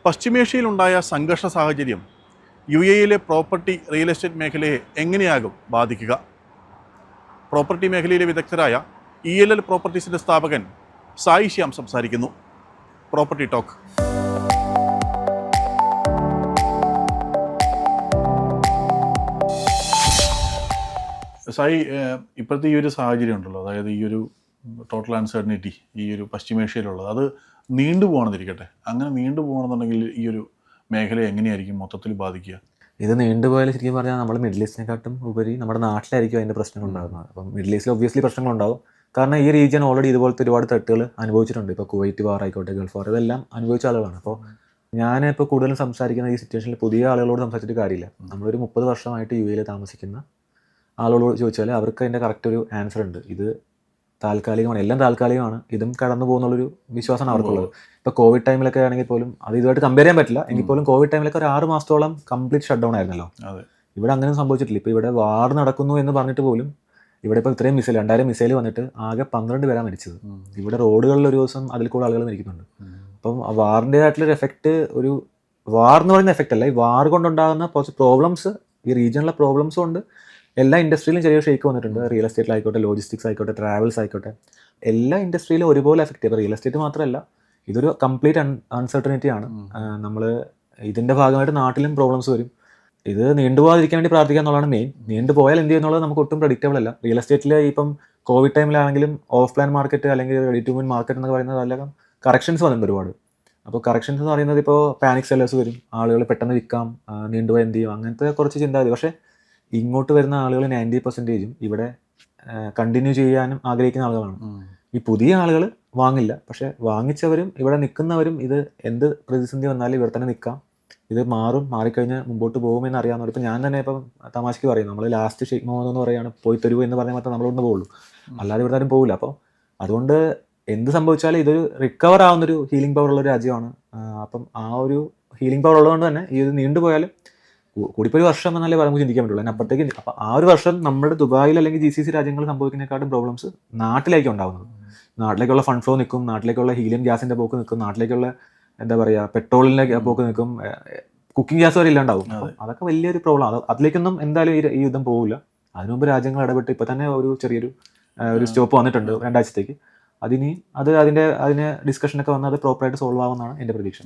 പശ്ചിമേഷ്യയിലുണ്ടായ സംഘർഷ സാഹചര്യം UAE-യിലെ property real estate മേഖലയെ എങ്ങനെയാകും ബാധിക്കുക? പ്രോപ്പർട്ടി മേഖലയിലെ വിദഗ്ധരായ ELL പ്രോപ്പർട്ടീസിൻ്റെ സ്ഥാപകൻ സായി ശ്യാം സംസാരിക്കുന്നു. Property talk. സായി, ഇപ്പോഴത്തെ ഈ ഒരു സാഹചര്യം ഉണ്ടല്ലോ, അതായത് ഈ ഒരു ടോട്ടൽ അൺസർട്ടനിറ്റി ഈ ഒരു പശ്ചിമേഷ്യയിലുള്ളത്, അത് നീണ്ടുപോകണമെന്നിരിക്കട്ടെ, അങ്ങനെ നീണ്ടുപോകണമെന്നുണ്ടെങ്കിൽ ഈ ഒരു മേഖല എങ്ങനെയായിരിക്കും മൊത്തത്തിൽ ബാധിക്കുക? ഇത് നീണ്ടുപോയാൽ ശരിക്കും പറഞ്ഞാൽ നമ്മൾ മിഡിൽ ഈസ്റ്റിനെക്കാട്ടും ഉപരി നമ്മുടെ നാട്ടിലായിരിക്കും അതിൻ്റെ പ്രശ്നങ്ങൾ ഉണ്ടാകുന്നത്. അപ്പം മിഡിൽ ഈസ്റ്റിൽ ഒബ്വിയസ്ലി പ്രശ്നങ്ങളുണ്ടാകും. കാരണം ഈ റീജിയൻ ഓൾറെഡി ഇതുപോലത്തെ ഒരുപാട് തെറ്റുകൾ അനുഭവിച്ചിട്ടുണ്ട്. ഇപ്പോൾ കുവൈറ്റ് വാർ ആയിക്കോട്ടെ, ഗൾഫ് വാർ, ഇതെല്ലാം അനുഭവിച്ച ആളുകളാണ്. അപ്പോൾ ഞാനിപ്പോൾ കൂടുതലും സംസാരിക്കുന്ന ഈ സിറ്റുവേഷനിൽ പുതിയ ആളുകളോട് സംസാരിച്ചിട്ട് കാര്യമില്ല. നമ്മളൊരു 30 വർഷമായിട്ട് UAE-യിൽ താമസിക്കുന്ന ആളുകളോട് ചോദിച്ചാൽ അവർക്ക് അതിൻ്റെ കറക്റ്റ് ഒരു ആൻസർ ഉണ്ട്. ഇത് താൽക്കാലികമാണ്, എല്ലാം താൽക്കാലികമാണ്, ഇതും കടന്നു പോകുന്നുള്ളൊരു വിശ്വാസമാണ് അവർക്കുള്ളത്. ഇപ്പോൾ കോവിഡ് ടൈമിലൊക്കെ ആണെങ്കിൽ പോലും, അത് ഇതുമായിട്ട് കമ്പയർ ചെയ്യാൻ പറ്റില്ല എങ്കിൽ പോലും, കോവിഡ് ടൈമിലൊക്കെ ഒരു 6 മാസത്തോളം കംപ്ലീറ്റ് ഷട്ട് ഡൗൺ ആയിരുന്നല്ലോ. ഇവിടെ അങ്ങനെ സംഭവിച്ചിട്ടില്ല. ഇപ്പോൾ ഇവിടെ വാർ നടക്കുന്നു എന്ന് പറഞ്ഞിട്ട് പോലും ഇവിടെ ഇപ്പോൾ ഇത്രയും 2000 മിസൈൽ വന്നിട്ട് ആകെ 12 പേരാണ് മരിച്ചത്. ഇവിടെ റോഡുകളിൽ ഒരു ദിവസം അതിൽ കൂടുതൽ ആളുകൾ മരിക്കുന്നുണ്ട്. അപ്പം വാറിൻ്റെതായിട്ടുള്ളൊരു എഫക്റ്റ്, ഒരു വാർ എന്ന് പറയുന്ന എഫക്റ്റ് അല്ല, ഈ വാർ കൊണ്ടുണ്ടാകുന്ന കുറച്ച് പ്രോബ്ലംസ്, ഈ റീജിയണിലെ പ്രോബ്ലംസ് കൊണ്ട് എല്ലാ ഇൻഡസ്ട്രിയിലും ചെറിയ ഷേക്ക് വന്നിട്ടുണ്ട്. റിയൽ എസ്റ്റേറ്റിലായിക്കോട്ടെ, ലോജിസ്റ്റിക്സ് ആയിക്കോട്ടെ, ട്രാവൽസ് ആയിക്കോട്ടെ, എല്ലാ ഇൻഡസ്ട്രിയിലും ഒരുപോലെ എഫക്റ്റ് ചെയ്യും. റിയൽ എസ്റ്റേറ്റ് മാത്രമല്ല, ഇതൊരു കംപ്ലീറ്റ് അൺസർട്ടനിറ്റി ആണ്. നമ്മൾ ഇതിൻ്റെ ഭാഗമായിട്ട് നാട്ടിലും പ്രോബ്ലംസ് വരും. ഇത് നീണ്ടുപോകാതിരിക്കാൻ വേണ്ടി പ്രാർത്ഥിക്കുക എന്നുള്ളതാണ് മെയിൻ. നീണ്ടുപോയാൽ എന്ത് ചെയ്യുന്നുള്ളത് നമുക്ക് ഒട്ടും പ്രഡിക്റ്റബിൾ അല്ല. റിയൽ എസ്റ്റേറ്റിൽ ഇപ്പം കോവിഡ് ടൈമിലാണെങ്കിലും ഓഫ് പ്ലാൻ മാർക്കറ്റ് അല്ലെങ്കിൽ റെഡി ടു വിൻ മാർക്കറ്റ് എന്ന് പറയുന്നത് എല്ലാം കറക്ഷൻസ് വന്നിട്ടുണ്ട് ഒരുപാട്. അപ്പോൾ കറക്ഷൻസ് എന്ന് പറയുന്നത് ഇപ്പോൾ പാനിക് സെല്ലേഴ്സ് വരും, ആളുകൾ പെട്ടെന്ന് വിൽക്കാം, നീണ്ടുപോയി എന്ത് ചെയ്യും, അങ്ങനത്തെ കുറച്ച് ചിന്താഗതി. പക്ഷേ ഇങ്ങോട്ട് വരുന്ന ആളുകൾ 90% ഇവിടെ കണ്ടിന്യൂ ചെയ്യാനും ആഗ്രഹിക്കുന്ന ആളുകളാണ്. ഈ പുതിയ ആളുകൾ വാങ്ങില്ല, പക്ഷെ വാങ്ങിച്ചവരും ഇവിടെ നിൽക്കുന്നവരും ഇത് എന്ത് പ്രതിസന്ധി വന്നാലും ഇവിടെ തന്നെ നിൽക്കാം, ഇത് മാറിക്കഴിഞ്ഞാൽ മുമ്പോട്ട് പോകുമെന്ന് അറിയാവുന്നവർ. ഇപ്പം ഞാൻ തന്നെ ഇപ്പം തമാശയ്ക്ക് പറയും, നമ്മൾ ലാസ്റ്റ് ഷെയ്ഖ് മുഹമ്മദ് എന്ന് പറയുകയാണ്, പോയി തരൂ എന്ന് പറഞ്ഞാൽ മാത്രമേ നമ്മളിവിടെ പോകുള്ളൂ, അല്ലാതെ ഇവിടെ ആരും പോകില്ല. അപ്പോൾ അതുകൊണ്ട് എന്ത് സംഭവിച്ചാലും ഇതൊരു റിക്കവർ ആവുന്നൊരു ഹീലിംഗ് പവർ ഉള്ളൊരു രാജ്യമാണ്. അപ്പം ആ ഒരു ഹീലിംഗ് പവർ ഉള്ളതുകൊണ്ട് തന്നെ ഇത് നീണ്ടുപോയാലും കൂടിപ്പോൾ 1 വർഷം എന്നല്ലേ നമുക്ക് ചിന്തിക്കാൻ പറ്റുള്ളൂ. അതിനപ്പുറത്തേക്ക് അപ്പോൾ ആ 1 വർഷം നമ്മുടെ ദുബായിൽ അല്ലെങ്കിൽ GCC രാജ്യങ്ങളിൽ സംഭവിക്കുന്നതിനെക്കാട്ടും പ്രോബ്ലംസ് നാട്ടിലേക്ക് ഉണ്ടാകുന്നത്. നാട്ടിലേക്കുള്ള ഫണ്ട് ഫ്ലോ നിൽക്കും, നാട്ടിലേക്കുള്ള ഹീലിയം ഗ്യാസിൻ്റെ പോക്ക് നിൽക്കും, നാട്ടിലേക്കുള്ള എന്താ പറയുക പെട്രോളിൻ്റെ പോക്ക് നിൽക്കും, കുക്കിംഗ് ഗ്യാസ് വരെ ഇല്ലാണ്ടാവും. അതൊക്കെ വലിയൊരു പ്രോബ്ലം. അതിലേക്കൊന്നും എന്തായാലും ഈ യുദ്ധം പോകില്ല. അതിനു മുമ്പ് രാജ്യങ്ങൾ ഇടപെട്ട് ഇപ്പോൾ തന്നെ ഒരു ചെറിയൊരു സ്റ്റോപ്പ് വന്നിട്ടുണ്ട് 2 ആഴ്ചത്തേക്ക്. അതിനെ ഡിസ്കഷനൊക്കെ വന്നാൽ അത് പ്രോപ്പറായിട്ട് സോൾവ് ആവുമെന്നാണ് എൻ്റെ പ്രതീക്ഷ.